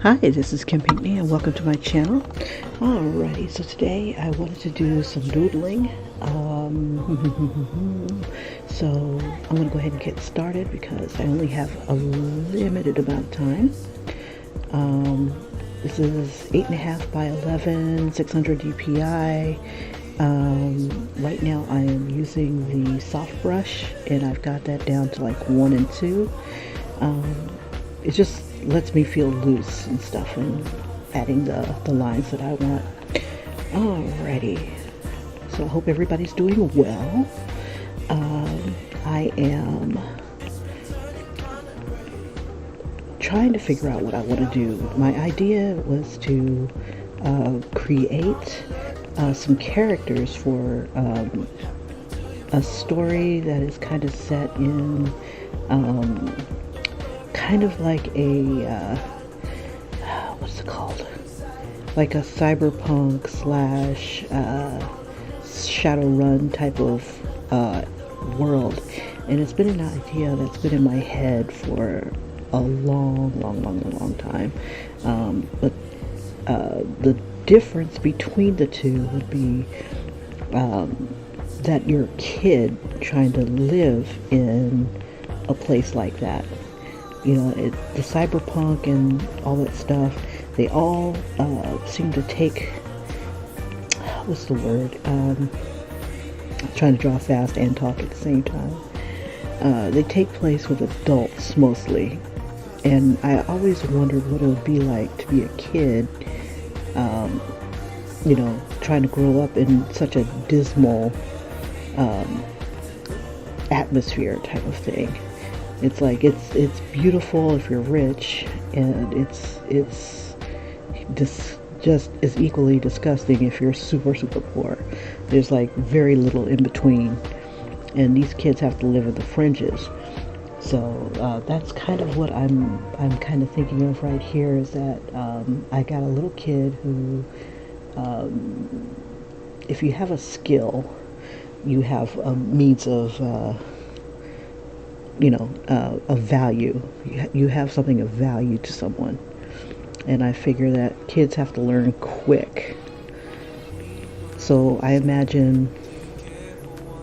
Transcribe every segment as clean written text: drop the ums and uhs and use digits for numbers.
Hi, this is Kim Pinkney and welcome to my channel. Alrighty, so today I wanted to do some doodling. So I'm going to go ahead and get started because I only have a limited amount of time. This is 8.5 by 11, 600 dpi. Right now I am using the soft brush and I've got that down to like 1 and 2. It just lets me feel loose and stuff and adding the lines that I want. Alrighty, so I hope everybody's doing well. I am trying to figure out what I want to do. My idea was to create some characters for a story that is kind of set in kind of like a what's it called, like a cyberpunk slash Shadowrun type of world, and it's been an idea that's been in my head for a long time, but the difference between the two would be that you're a kid trying to live in a place like that. You know, the cyberpunk and all that stuff, they all seem to take, what's the word? I'm trying to draw fast and talk at the same time. They take place with adults mostly. And I always wondered what it would be like to be a kid, you know, trying to grow up in such a dismal atmosphere type of thing. It's like it's beautiful if you're rich, and it's just as equally disgusting if you're super poor. There's like very little in between, and these kids have to live in the fringes. So that's kind of what I'm kind of thinking of right here, is that I got a little kid who, if you have a skill, you have a means of you know, of value. You have something of value to someone. And I figure that kids have to learn quick. So I imagine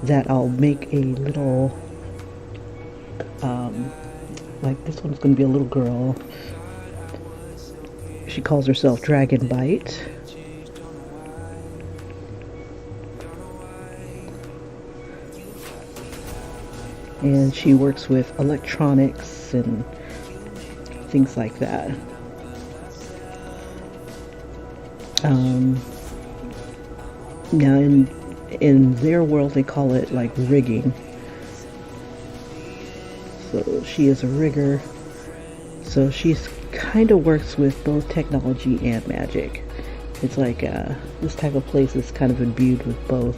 that I'll make a little, like this one's going to be a little girl. She calls herself Dragonbyte. And she works with electronics and things like that. Now in their world they call it like rigging. So she is a rigger. So she's kind of works with both technology and magic. It's like this type of place is kind of imbued with both.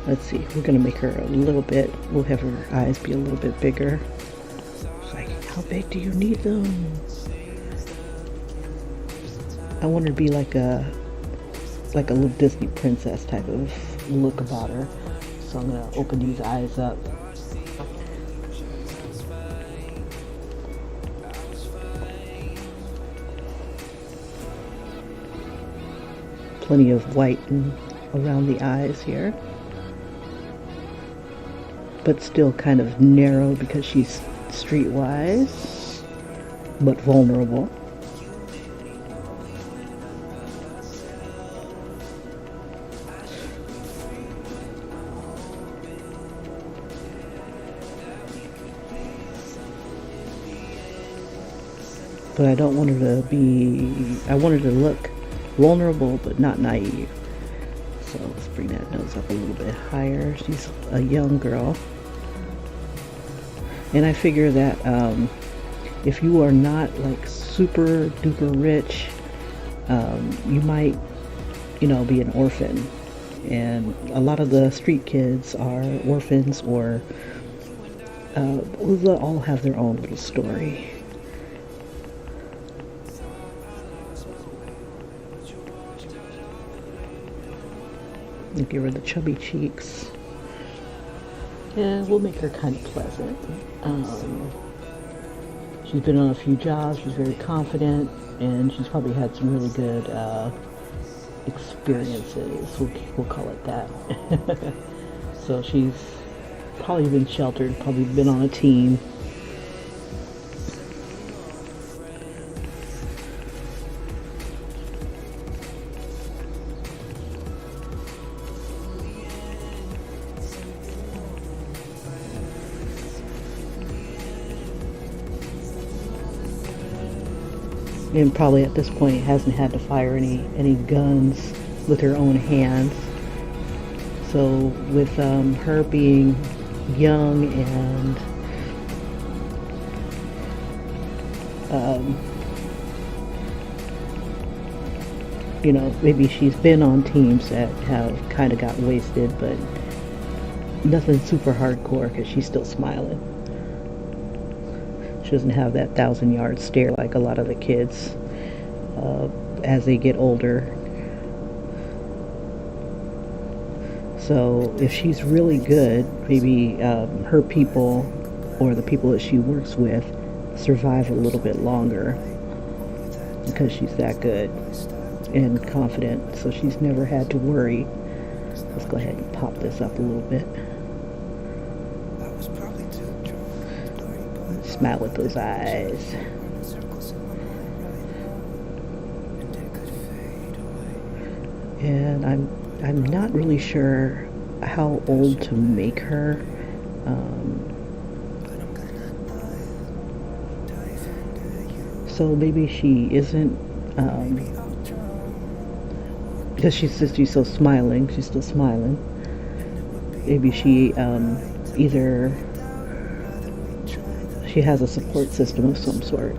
Let's see, we're going to make her a little bit, we'll have her eyes be a little bit bigger. It's like, how big do you need them? I want her to be like a little Disney princess type of look about her. So I'm going to open these eyes up. Plenty of white around the eyes here, but still kind of narrow because she's streetwise, but vulnerable. But I don't want her to be, I want her to look vulnerable but not naive. So let's bring that nose up a little bit higher. She's a young girl. And I figure that if you are not like super duper rich, you might, you know, be an orphan. And a lot of the street kids are orphans, or they'll all have their own little story. Give her the chubby cheeks. And we'll make her kind of pleasant. She's been on a few jobs, she's very confident, and she's probably had some really good experiences, we'll call it that. So she's probably been sheltered, probably been on a team. And probably at this point hasn't had to fire any guns with her own hands. So with her being young and you know, maybe she's been on teams that have kind of got wasted, but nothing super hardcore because she's still smiling. She doesn't have that 1,000-yard stare like a lot of the kids as they get older. So if she's really good, maybe her people or the people that she works with survive a little bit longer because she's that good and confident. So she's never had to worry. Let's go ahead and pop this up a little bit. Smile with those eyes. And I'm not really sure how old to make her. So maybe she isn't, because she's so smiling, she's still smiling. Maybe she either she has a support system of some sort.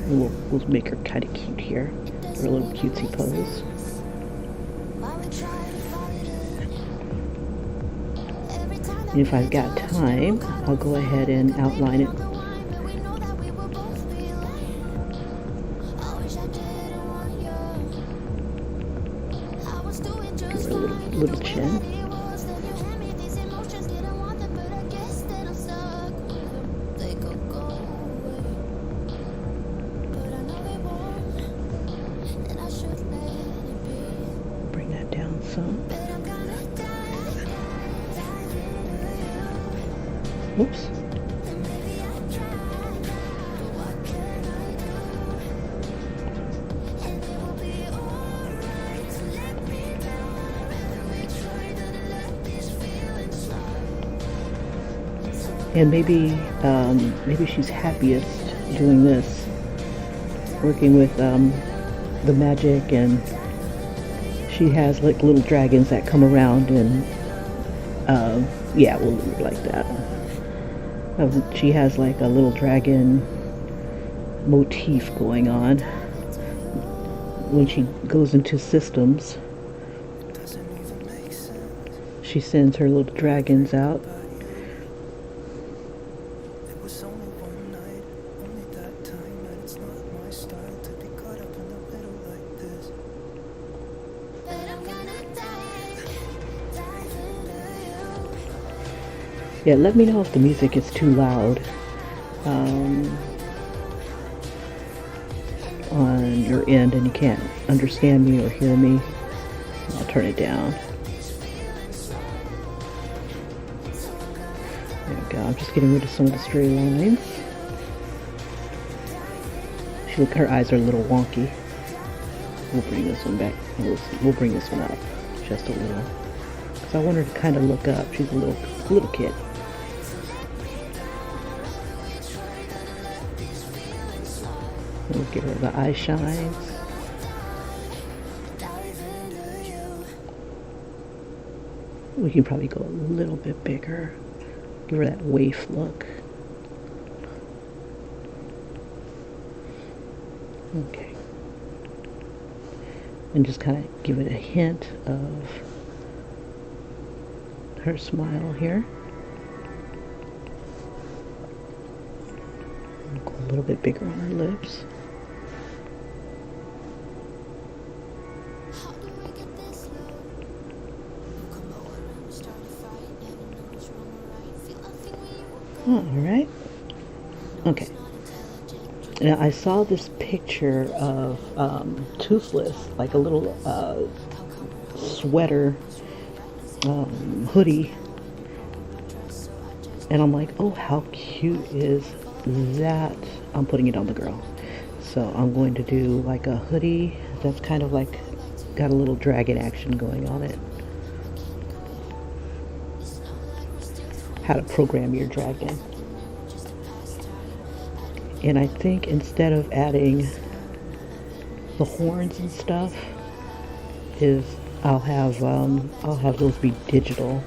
We'll make her kind of cute here, her little cutesy pose. And if I've got time, I'll go ahead and outline it. Give her a little chin. Bring that down some. Oops. And maybe she's happiest doing this, working with the magic, and she has like little dragons that come around, and yeah, we'll leave it like that. She has like a little dragon motif going on. When she goes into systems, she sends her little dragons out. Yeah, let me know if the music is too loud on your end and you can't understand me or hear me. I'll turn it down. There we go. I'm just getting rid of some of the stray lines. Her eyes are a little wonky. We'll bring this one back. We'll bring this one up just a little. Because I want her to kind of look up. She's a little kid. We'll give her the eye shines. We can probably go a little bit bigger. Give her that waif look. Okay. And just kind of give it a hint of her smile here. Go a little bit bigger on her lips. Alright. Okay. Now I saw this picture of Toothless, like a little sweater hoodie, and I'm like, oh, how cute is that? I'm putting it on the girl. So I'm going to do like a hoodie that's kind of like got a little dragon action going on it. How to program your dragon. And I think instead of adding the horns and stuff, is I'll have those be digital.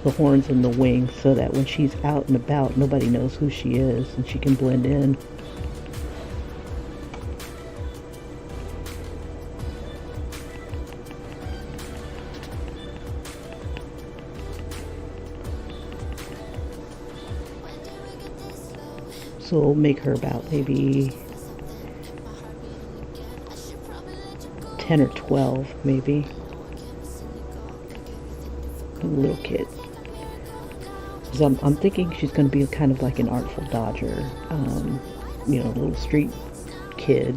The horns and the wings, so that when she's out and about, nobody knows who she is and she can blend in. So we'll make her about maybe 10 or 12, maybe. A little kid. So I'm thinking she's going to be kind of like an Artful Dodger, you know, a little street kid.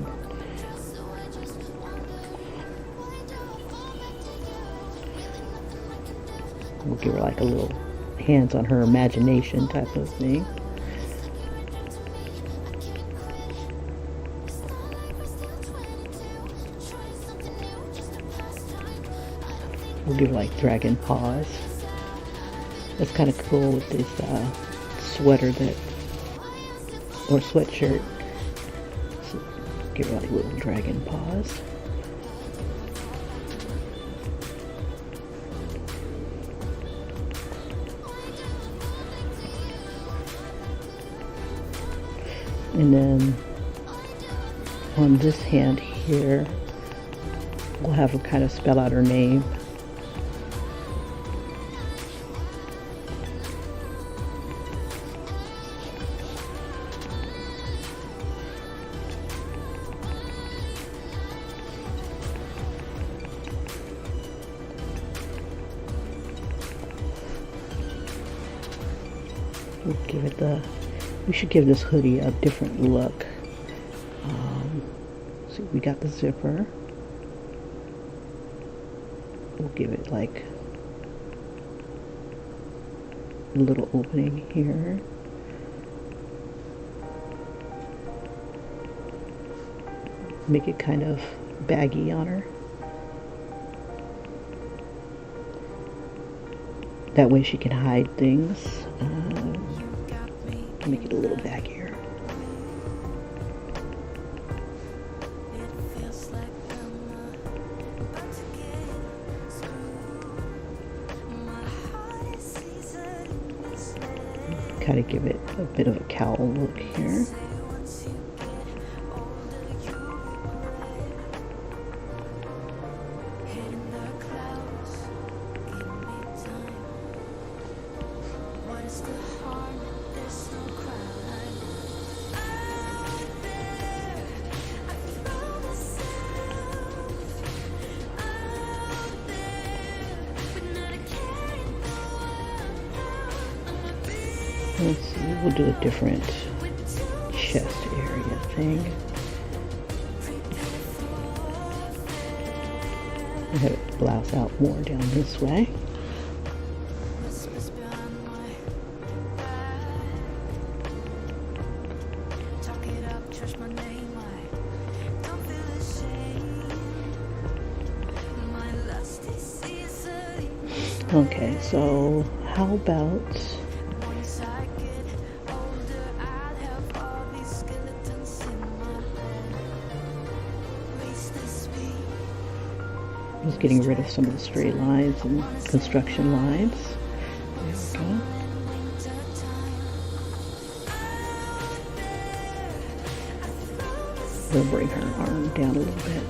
We'll give her like a little hands on her imagination type of thing. We'll give her like dragon paws. That's kind of cool with this sweater or sweatshirt. So give her like little dragon paws. And then on this hand here, we'll have her kind of spell out her name. We should give this hoodie a different look. So we got the zipper. We'll give it like a little opening here. Make it kind of baggy on her. That way she can hide things. Make it a little baggier. Kind of give it a bit of a cowl look here. Let's see, we'll do a different chest area thing. I'll have it blouse out more down this way. Okay, so how about just getting rid of some of the straight lines and construction lines. There we go. We'll bring her arm down a little bit.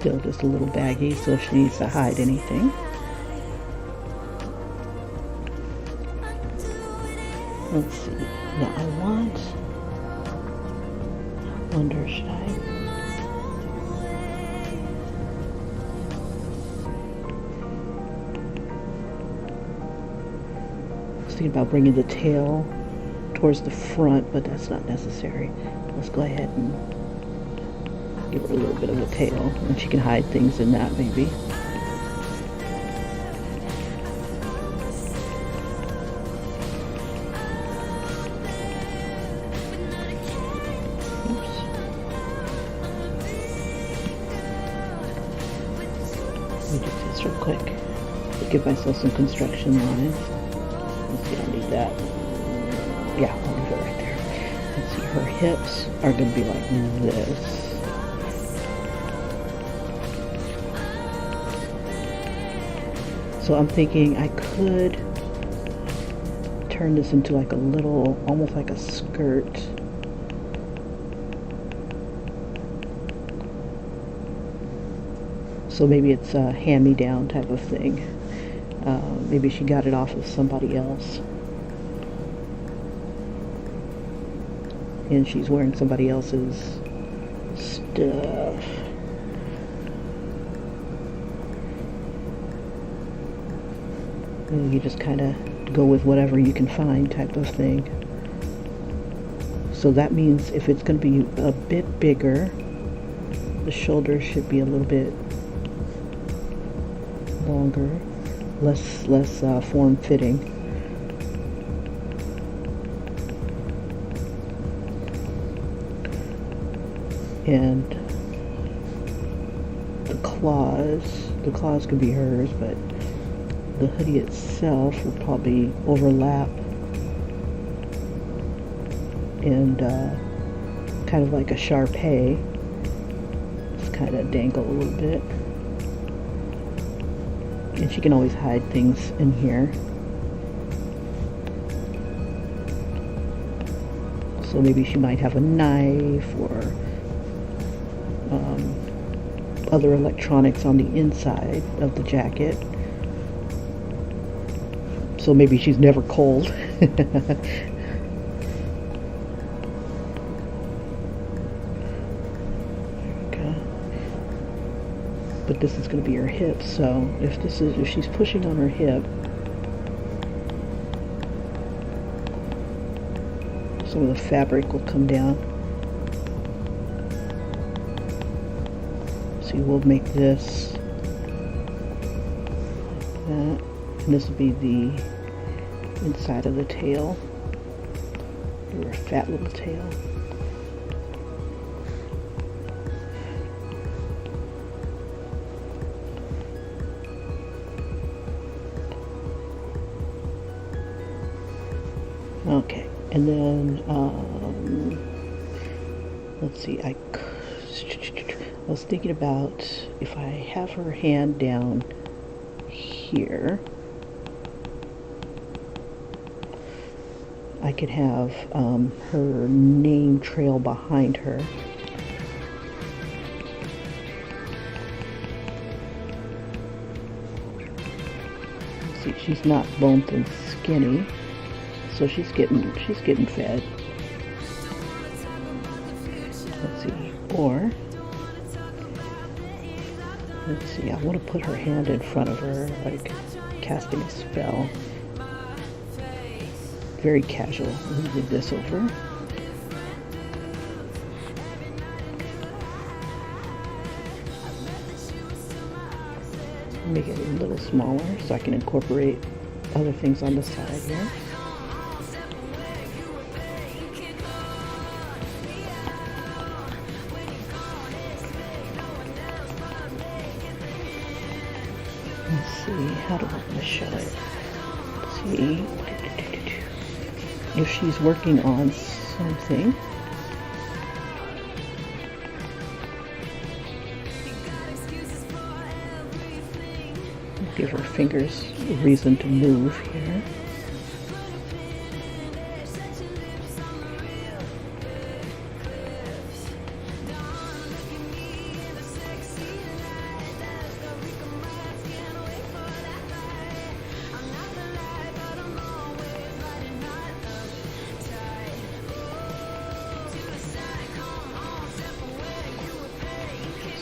still just a little baggy, so if she needs to hide anything. Let's see. Now I wonder, should I? I was thinking about bringing the tail towards the front, but that's not necessary. Let's go ahead and give her a little bit of a tail, and she can hide things in that maybe. Let me do this real quick. Give myself some construction lines. Let's see, I don't need that. Yeah, I'll leave it right there. Let's see, her hips are going to be like this. So I'm thinking I could turn this into like a little, almost like a skirt. So maybe it's a hand-me-down type of thing. Maybe she got it off of somebody else. And she's wearing somebody else's stuff. And you just kind of go with whatever you can find type of thing. So that means if it's going to be a bit bigger, the shoulders should be a little bit longer, less form-fitting. And the claws could be hers, but the hoodie itself will probably overlap and kind of like a Sharpay. Just kind of dangle a little bit. And she can always hide things in here. So maybe she might have a knife or other electronics on the inside of the jacket. So maybe she's never cold. But this is going to be her hip, so if she's pushing on her hip, some of the fabric will come down. See, we'll make this like that, and this will be the inside of the tail, or a fat little tail. Okay, and then let's see, I was thinking about if I have her hand down here, I could have her name trail behind her. Let's see, she's not bone thin skinny. So she's getting fed. Let's see, or let's see, I want to put her hand in front of her, like casting a spell. Very casual. Let me move this over. Make it a little smaller so I can incorporate other things on the side here. Let's see, how do I want to show it? Let's see if she's working on something. Give her fingers a reason to move here.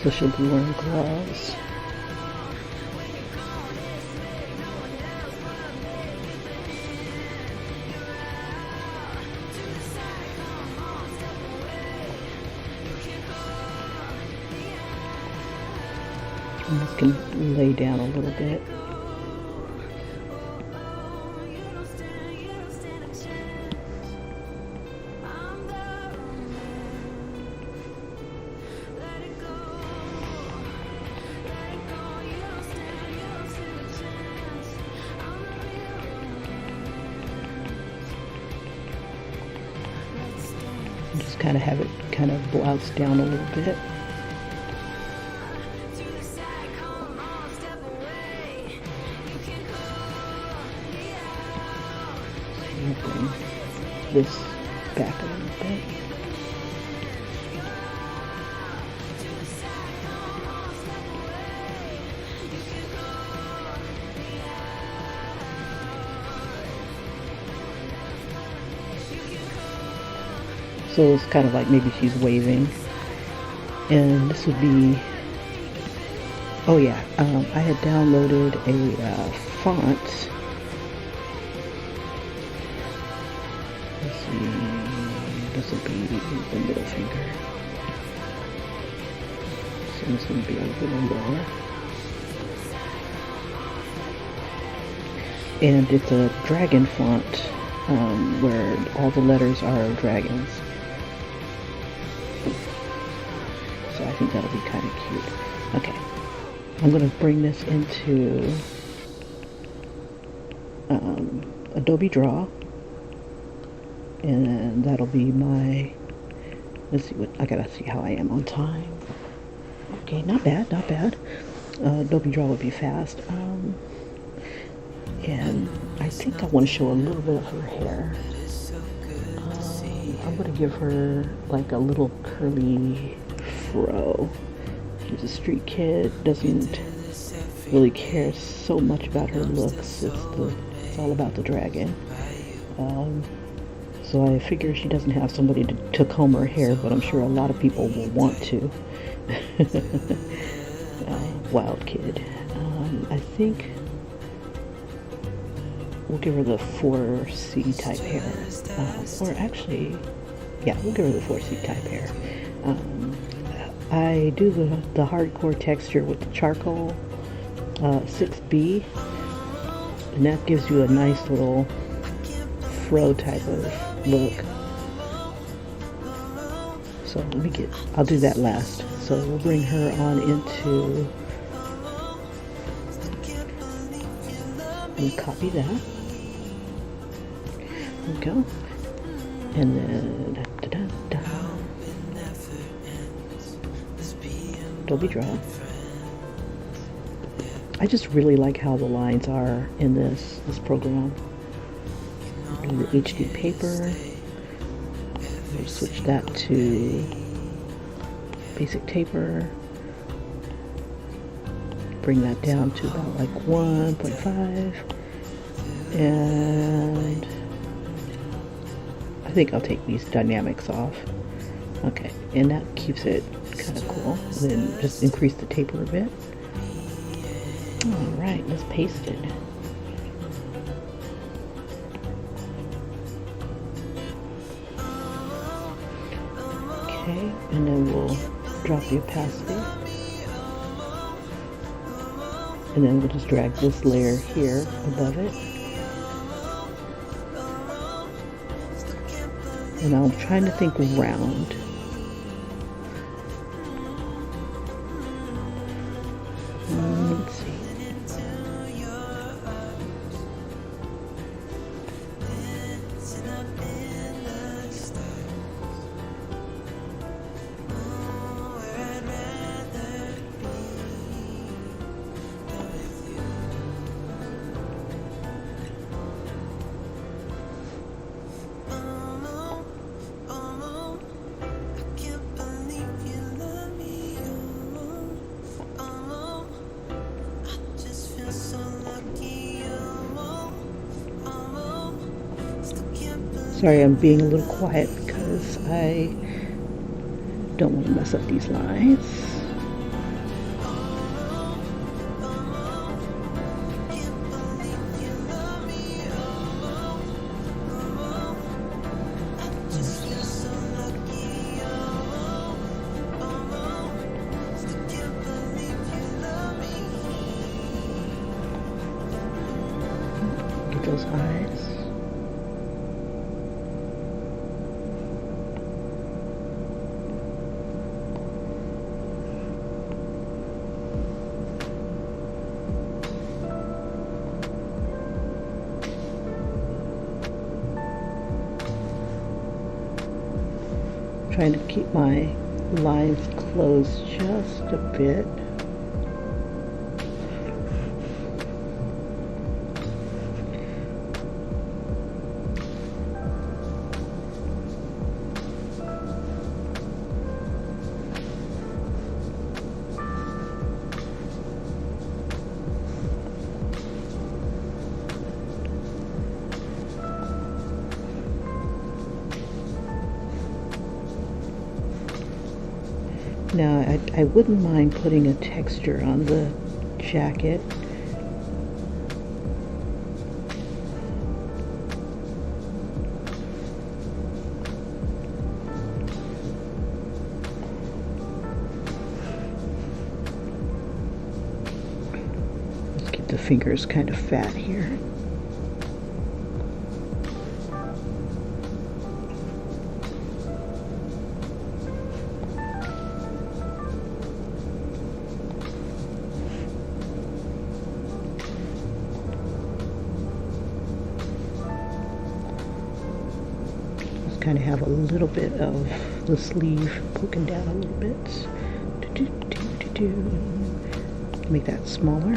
So she'll be wearing gloves. And this can lay down a little bit. Just kind of have it kind of blouse down a little bit. Bring this back a little bit. So it's kind of like maybe she's waving. And this would be, oh yeah, I had downloaded a font. Let's see, this will be the middle finger. So this will be a little lower. And it's a dragon font where all the letters are dragons. So I think that'll be kind of cute. Okay, I'm going to bring this into Adobe Draw. And that'll be my, let's see what, I gotta see how I am on time. Okay, not bad, not bad. Adobe Draw would be fast. And I think I want to show a little bit of her hair. I'm gonna give her like a little curly fro. She's a street kid, doesn't really care so much about her looks. It's all about the dragon. So I figure she doesn't have somebody to comb her hair, but I'm sure a lot of people will want to. Wild kid. I think we'll give her the 4C type hair. Or actually, yeah, we'll give her the 4C type hair. I do the hardcore texture with the charcoal 6B, and that gives you a nice little fro type of look. So I'll do that last. So we'll bring her on into, and copy that. There we go. And then Adobe Draw. I just really like how the lines are in this program. The HD paper. We'll switch that to basic taper. Bring that down to about like 1.5. And I think I'll take these dynamics off. Okay, and that keeps it kind of cool. And then just increase the taper a bit. Alright, let's paste it. Okay, and then we'll drop the opacity. And then we'll just drag this layer here above it. And I'm trying to think round. Let's see. Sorry, I'm being a little quiet because I don't want to mess up these lines. those eyes. Trying to keep my lines closed just a bit. Now, I wouldn't mind putting a texture on the jacket. Let's keep the fingers kind of fat here. Kind of have a little bit of the sleeve poking down a little bit. Make that smaller.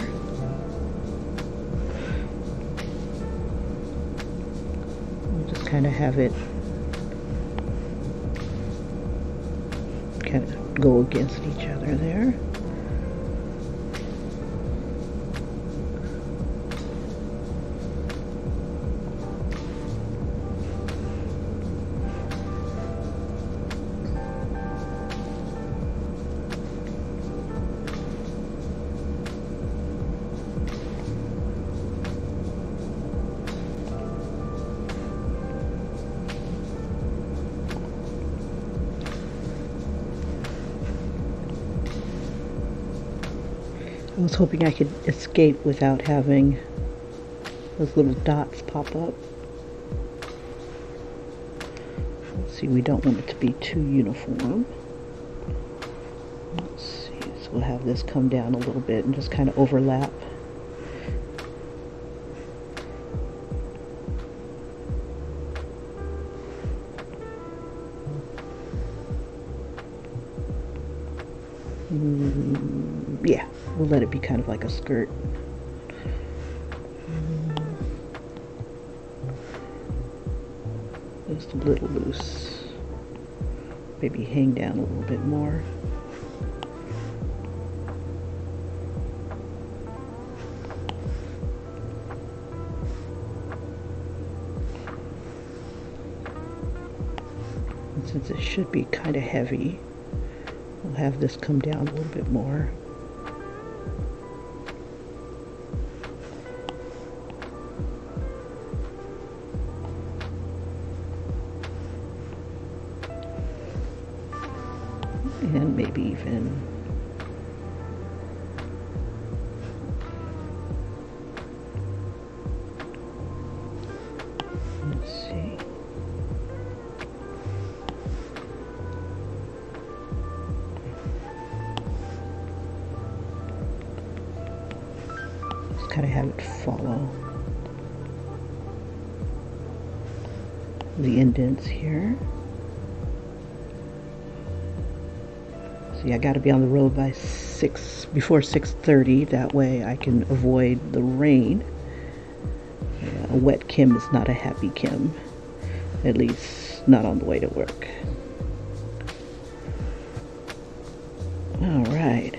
We'll just kind of have it kind of go against each other there. I was hoping I could escape without having those little dots pop up. Let's see, we don't want it to be too uniform. Let's see, so we'll have this come down a little bit and just kind of overlap. Yeah, we'll let it be kind of like a skirt. Just a little loose. Maybe hang down a little bit more. And since it should be kind of heavy, we'll have this come down a little bit more. And maybe even let's see. Just kind of have it follow the indents here. See, I got to be on the road by before 6:30. That way I can avoid the rain. A wet Kim is not a happy Kim, at least not on the way to work. All right,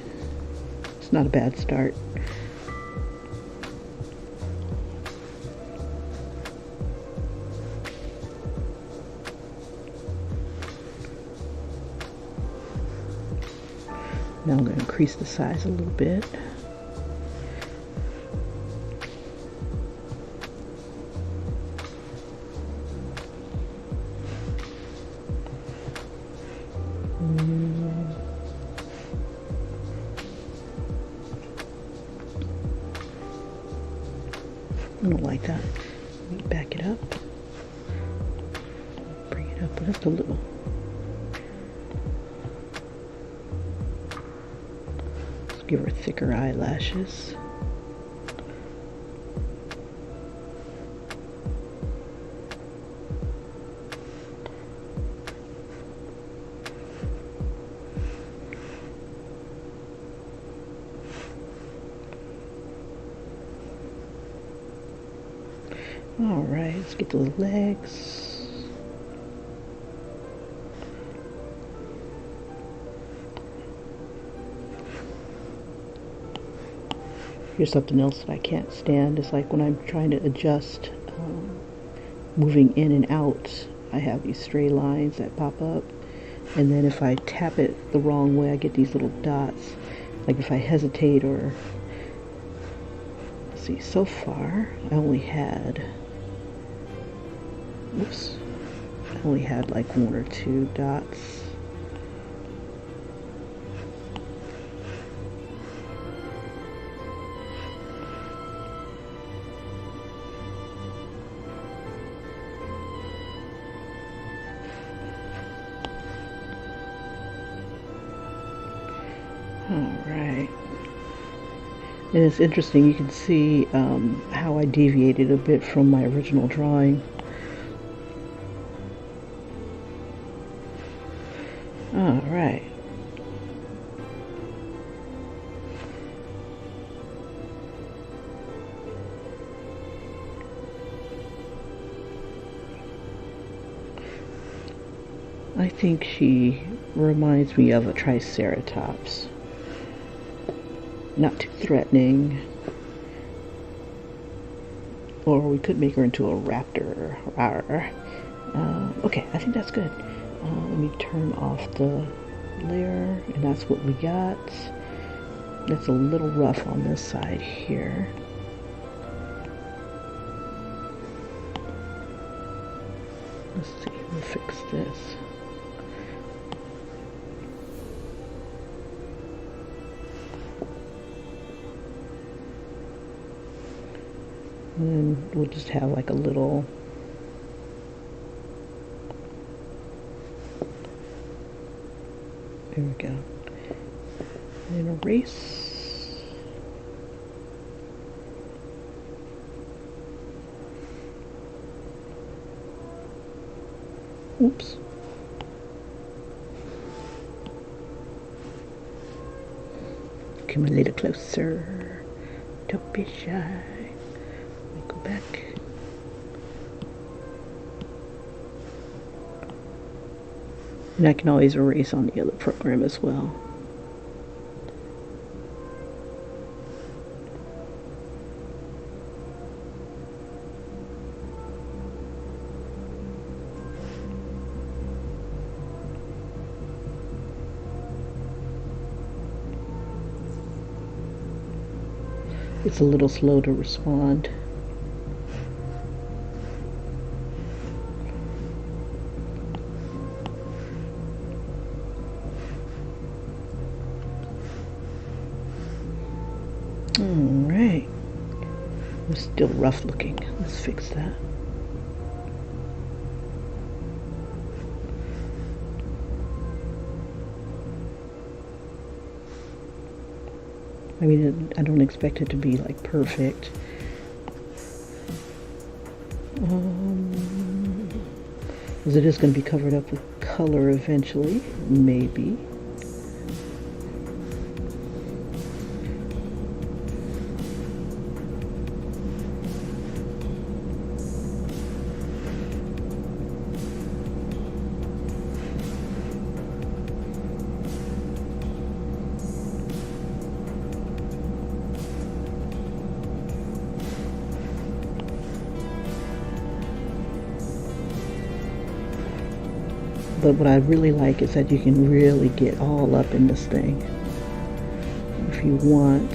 it's not a bad start. Now I'm going to increase the size a little bit. I don't like that. Let me back it up. Bring it up just a little. Let's give her thicker eyelashes. Alright, let's get to the legs. Here's something else that I can't stand. It's like when I'm trying to adjust moving in and out, I have these stray lines that pop up. And then if I tap it the wrong way, I get these little dots. Like if I hesitate or... Let's see, so far I only had... Oops. I only had like 1 or 2 dots. Alright. And it's interesting, you can see how I deviated a bit from my original drawing. Alright. I think she reminds me of a triceratops. Not too threatening. Or we could make her into a raptor. Okay, I think that's good. Let me turn off the layer, and that's what we got. That's a little rough on this side here. Let's see, we'll fix this. And then we'll just have like a little... There we go. And erase. Oops. Come a little closer. Don't be shy. Let me go back. And I can always erase on the other program as well. It's a little slow to respond. Alright. It's still rough looking. Let's fix that. I mean, I don't expect it to be like perfect. Because it is going to be covered up with color eventually, maybe. But what I really like is that you can really get all up in this thing if you want.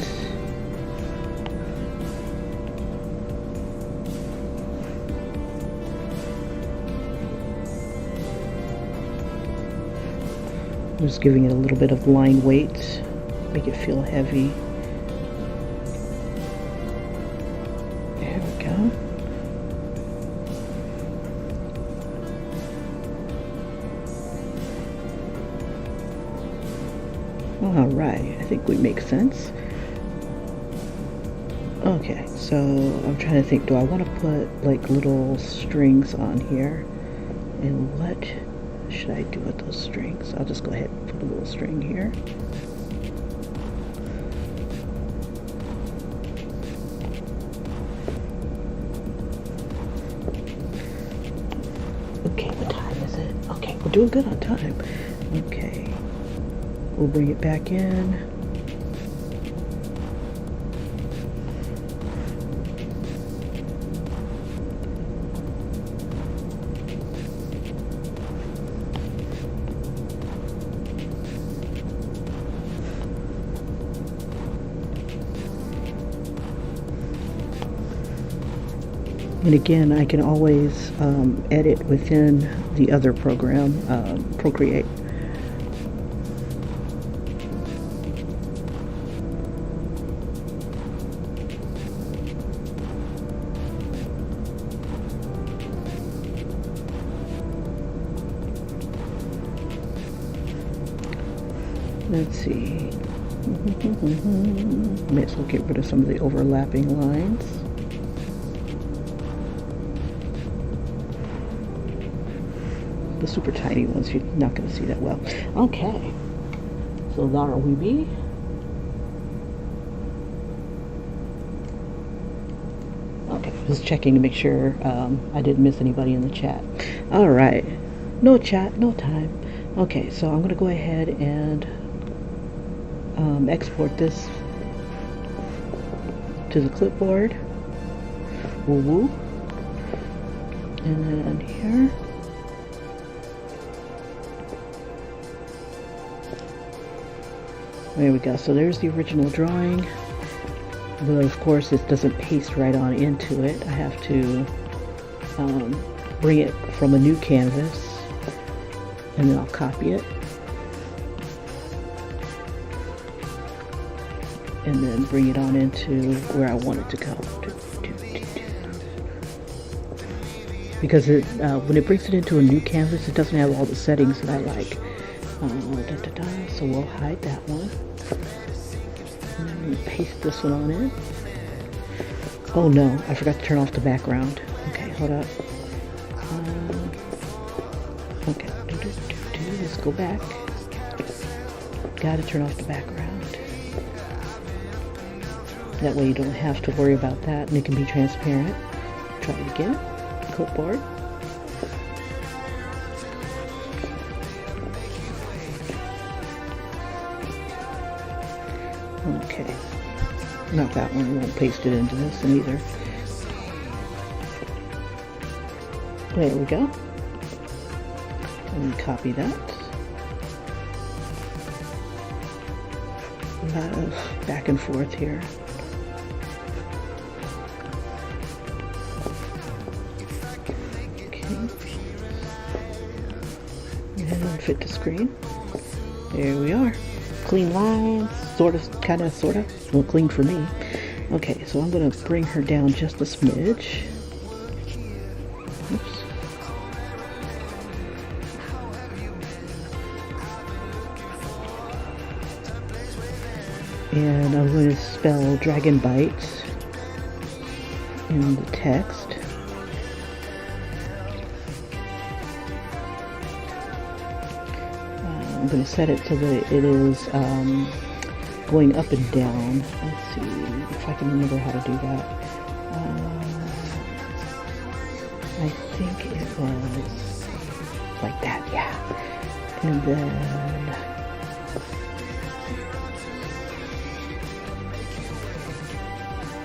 I'm just giving it a little bit of line weight, make it feel heavy. There we go. Alright, I think we make sense. Okay, so I'm trying to think, do I want to put like little strings on here? And what should I do with those strings? I'll just go ahead and put a little string here. Okay, what time is it? Okay, we're doing good on time. Okay, we'll bring it back in. And again, I can always edit within the other program, Procreate. Let's see. May as well get rid of some of the overlapping lines. The super tiny ones, you're not going to see that well. Okay, so there we be. Okay, just checking to make sure I didn't miss anybody in the chat. All right, no chat, no time. Okay, so I'm going to go ahead and export this to the clipboard. Woo woo. And then here. There we go. So there's the original drawing, but of course it doesn't paste right on into it. I have to bring it from a new canvas, and then I'll copy it, and then bring it on into where I want it to go. Because it, when it brings it into a new canvas, it doesn't have all the settings that I like. So we'll hide that one. And paste this one on in. Oh no, I forgot to turn off the background. Okay, hold up. Okay, let's go back. Gotta turn off the background. That way you don't have to worry about that, and it can be transparent. Try it again. Clipboard. Okay, not that one. We won't paste it into this one either. There we go. And copy that. A lot of back and forth here. Okay. And fit to screen. There we are. Clean lines, sort of, well, clean for me. Okay, so I'm going to bring her down just a smidge. Oops. And I'm going to spell Dragonbyte in the text. I'm going to set it so that it is going up and down. Let's see if I can remember how to do that. I think it was like that, yeah. And then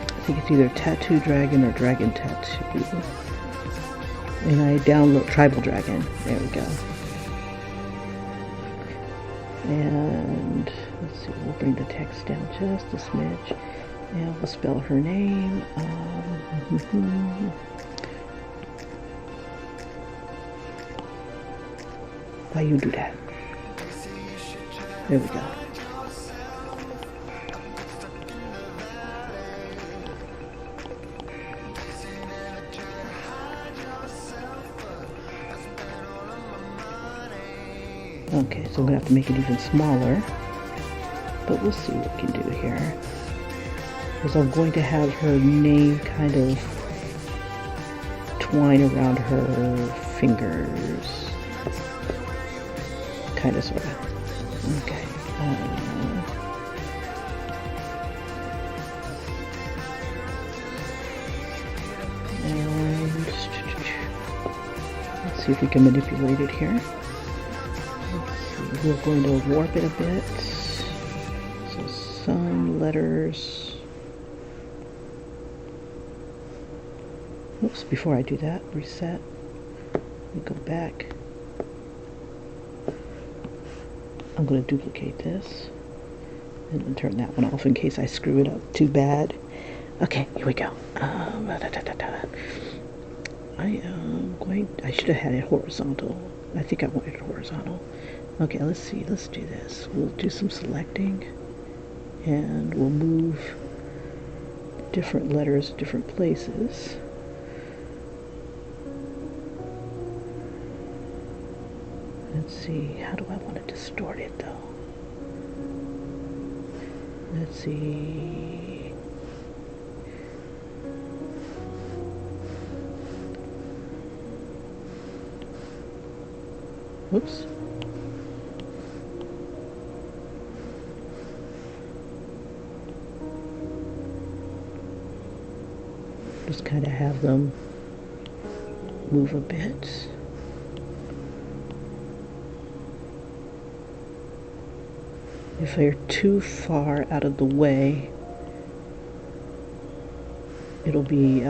I think it's either Tattoo Dragon or Dragon Tattoo. And I download Tribal Dragon. There we go. And let's see, we'll bring the text down just a smidge, and we'll spell her name. Why you do that? There we go. Okay, so I'm gonna have to make it even smaller. but we'll see what we can do here. Because I'm going to have her name kind of twine around her fingers. Kind of, sort of. Okay. And let's see if we can manipulate it here. Let's see. We're going to warp it a bit. So some letters. Oops, before I do that, reset. Let me go back. I'm going to duplicate this and then turn that one off in case I screw it up too bad. Okay, here we go. I should have had it horizontal. I think I wanted it horizontal. Okay, let's see. Let's do this. We'll do some selecting and we'll move different letters different places. Let's see, how do I want to distort it though? Let's see. Whoops. Just kind of have them move a bit. If they're too far out of the way, it'll be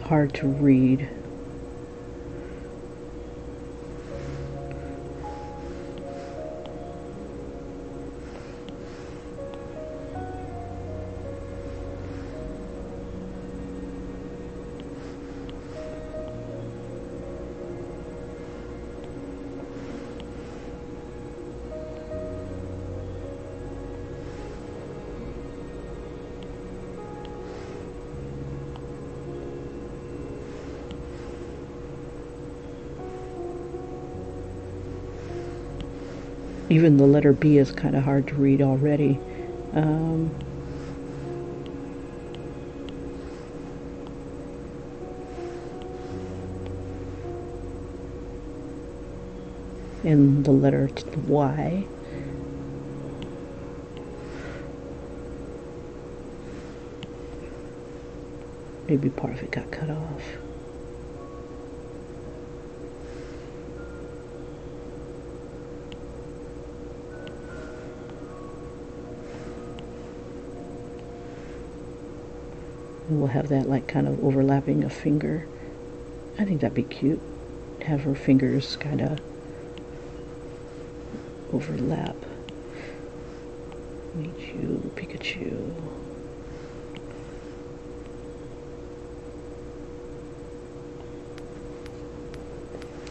hard to read. Even the letter B is kind of hard to read already. And the letter Y. Maybe part of it got cut off. And we'll have that like kind of overlapping a finger. I think that'd be cute. Have her fingers kind of overlap. Meet Pikachu.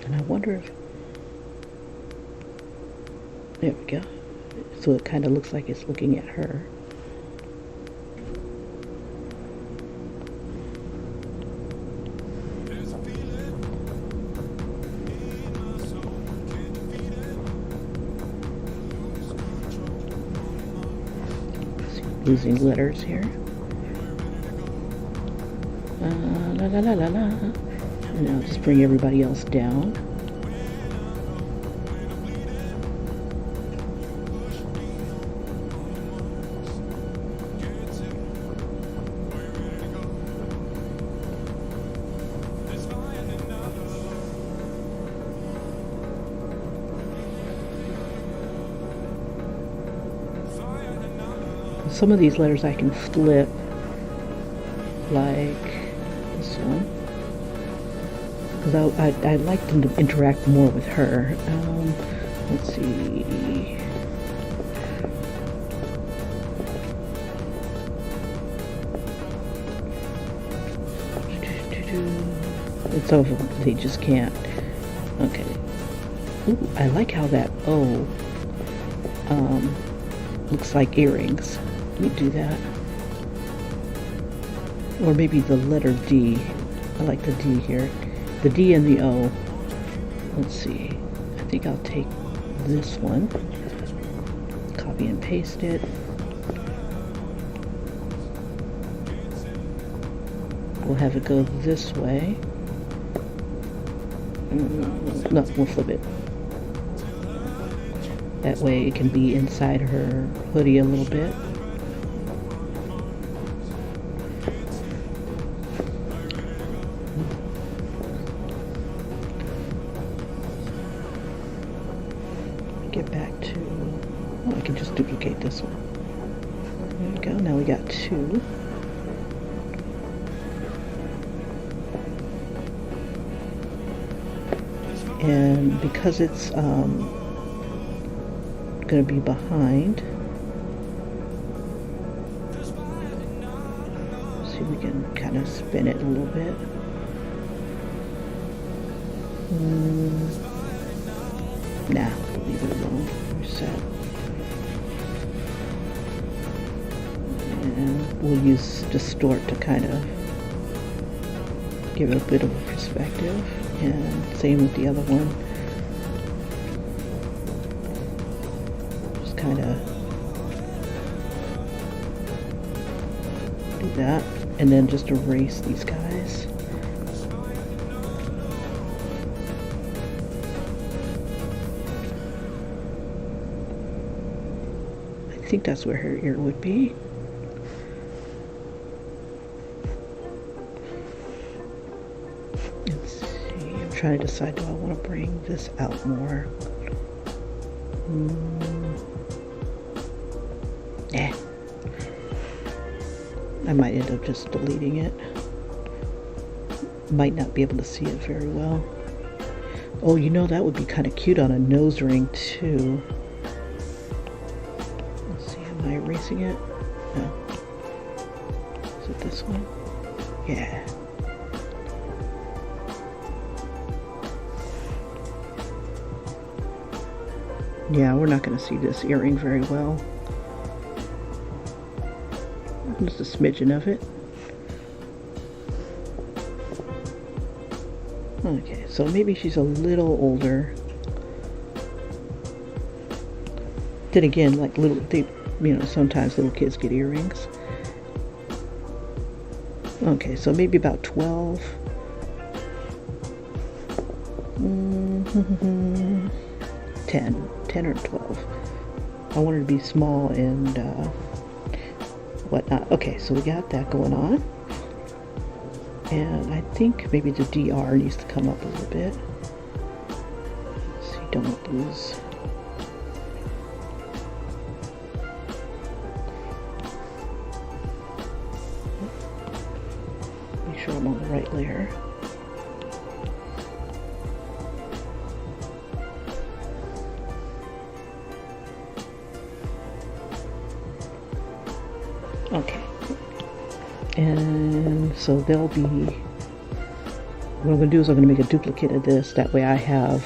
And I wonder if... There we go. So it kind of looks like it's looking at her. Using letters here. La la la la la. And I'll just bring everybody else down. Some of these letters I can flip, like this one, because I'd like them to interact more with her. Let's see. And some of them, they just can't. Okay. Ooh, I like how that O looks like earrings. Let me do that. Or maybe the letter D. I like the D here. The D and the O. Let's see. I think I'll take this one. copy and paste it. We'll have it go this way. No, we'll flip it. That way it can be inside her hoodie a little bit. Get back to, oh, I can just duplicate this one. There we go, now we got two. And because it's going to be behind, see if we can kind of spin it a little bit. Nah, leave it alone. We're set. And we'll use distort to kind of give it a bit of a perspective. And same with the other one. Just kind of do that. And then just erase these guys. I think that's where her ear would be. Trying to decide, do I want to bring this out more? I might end up just deleting it. Might not be able to see it very well. Oh, you know, that would be kind of cute on a nose ring too. Let's see, am I erasing it? No. Is it this one? Yeah. Yeah, we're not going to see this earring very well. Just a smidgen of it. Okay, so maybe she's a little older. Then again, like sometimes little kids get earrings. Okay, so maybe about 12. 10 or 12. I want her to be small and whatnot. Okay, so we got that going on. And I think maybe the DR needs to come up a little bit. Let's see, don't lose. Make sure I'm on the right layer. Okay, and so they'll be, what I'm going to do is I'm going to make a duplicate of this, that way I have,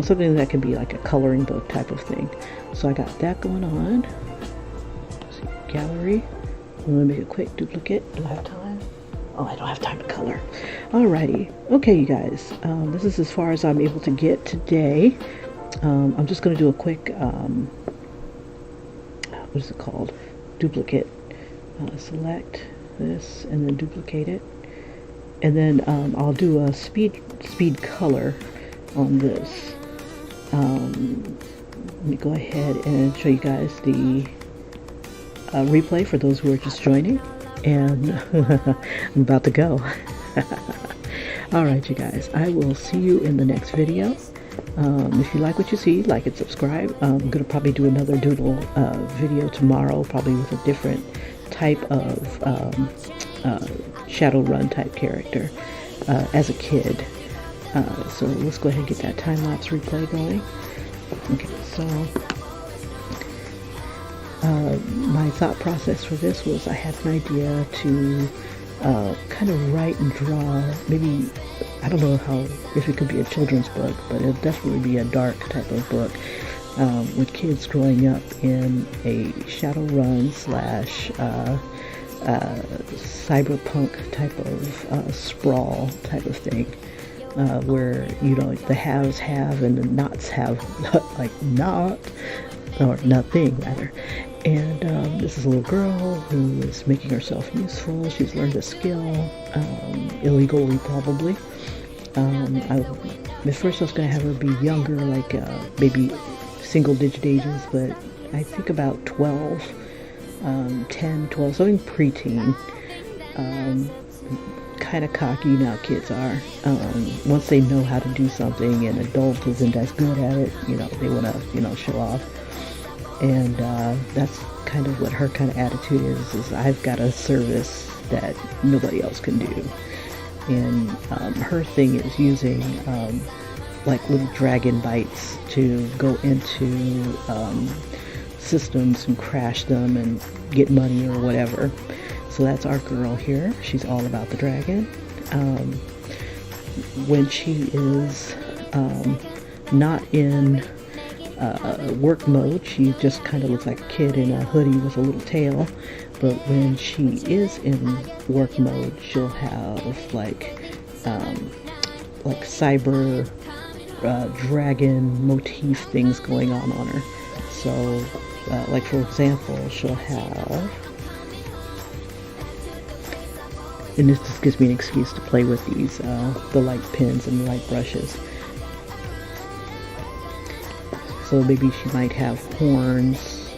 something that can be like a coloring book type of thing. So I got that going on. Let's see, gallery, I'm going to make a quick duplicate. Do I have time? Oh, I don't have time to color. Alrighty, okay you guys, this is as far as I'm able to get today. I'm just going to do a quick, what is it called? Duplicate. Select this and then duplicate it, and then I'll do a speed color on this. Let me go ahead and show you guys the replay for those who are just joining, and I'm about to go. Alright you guys, I will see you in the next video. If you like what you see, like and subscribe. I'm going to probably do another doodle video tomorrow, probably with a different type of Shadowrun type character as a kid. So let's go ahead and get that time-lapse replay going. Okay, so my thought process for this was I had an idea to kind of write and draw, maybe, I don't know if it could be a children's book, but it'll definitely be a dark type of book with kids growing up in a Shadowrun / cyberpunk type of sprawl type of thing, where the haves have and the nots have like not. or nothing rather. And this is a little girl who is making herself useful. She's learned a skill, illegally probably. At first I was going to have her be younger, like maybe single digit ages, but I think about 12, 10, 12, something preteen. Kind of cocky now kids are. Once they know how to do something and adult isn't as good at it, they want to, show off. And that's kind of what her kind of attitude is I've got a service that nobody else can do. And her thing is using like little Dragonbytes to go into systems and crash them and get money or whatever. So that's our girl here. She's all about the dragon. When she is not in work mode, she just kind of looks like a kid in a hoodie with a little tail. But when she is in work mode, she'll have like cyber dragon motif things going on her. So like for example, she'll have, and this just gives me an excuse to play with these, the light pens and the light brushes. So maybe she might have horns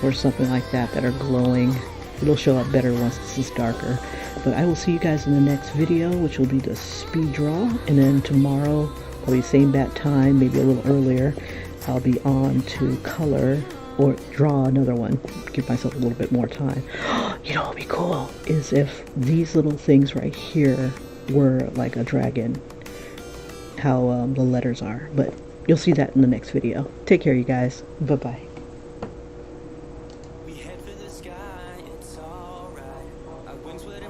or something like that that are glowing. It'll show up better once this is darker. But I will see you guys in the next video, which will be the speed draw. And then tomorrow, probably same bat time, maybe a little earlier, I'll be on to color or draw another one. Give myself a little bit more time. You know what would be cool is if these little things right here were like a dragon, how the letters are. But you'll see that in the next video. Take care, you guys. Bye-bye.